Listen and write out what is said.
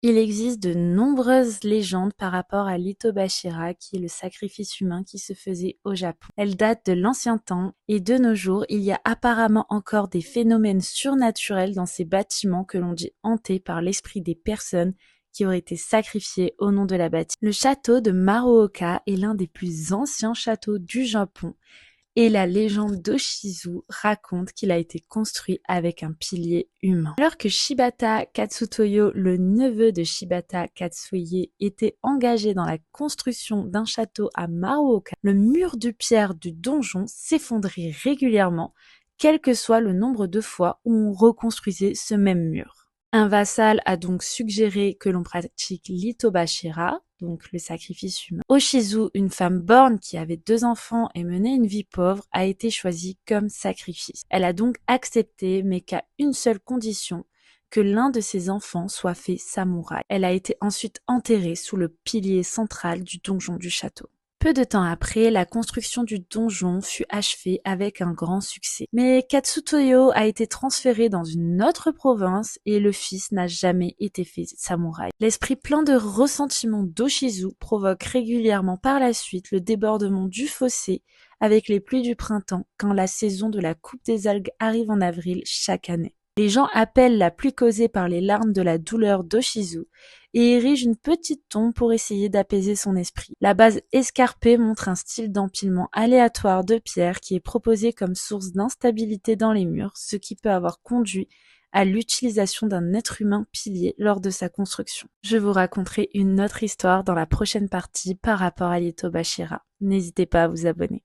Il existe de nombreuses légendes par rapport à l'Itobashira, qui est le sacrifice humain qui se faisait au Japon. Elles datent de l'ancien temps et de nos jours, il y a apparemment encore des phénomènes surnaturels dans ces bâtiments que l'on dit hantés par l'esprit des personnes qui auraient été sacrifiées au nom de la bâtisse. Le château de Maruoka est l'un des plus anciens châteaux du Japon. Et la légende d'Oshizu raconte qu'il a été construit avec un pilier humain. Alors que Shibata Katsutoyo, le neveu de Shibata Katsuie, était engagé dans la construction d'un château à Maruoka, le mur de pierre du donjon s'effondrait régulièrement, quel que soit le nombre de fois où on reconstruisait ce même mur. Un vassal a donc suggéré que l'on pratique l'Itobashira, donc le sacrifice humain. Oshizu, une femme borne qui avait 2 enfants et menait une vie pauvre, a été choisie comme sacrifice. Elle a donc accepté, mais qu'à une seule condition, que l'un de ses enfants soit fait samouraï. Elle a été ensuite enterrée sous le pilier central du donjon du château. Peu de temps après, la construction du donjon fut achevée avec un grand succès. Mais Katsutoyo a été transféré dans une autre province et le fils n'a jamais été fait samouraï. L'esprit plein de ressentiment d'Oshizu provoque régulièrement par la suite le débordement du fossé avec les pluies du printemps quand la saison de la coupe des algues arrive en avril chaque année. Les gens appellent la pluie causée par les larmes de la douleur d'Oshizu et érigent une petite tombe pour essayer d'apaiser son esprit. La base escarpée montre un style d'empilement aléatoire de pierres qui est proposé comme source d'instabilité dans les murs, ce qui peut avoir conduit à l'utilisation d'un être humain pilier lors de sa construction. Je vous raconterai une autre histoire dans la prochaine partie par rapport à l'Itobashira. N'hésitez pas à vous abonner.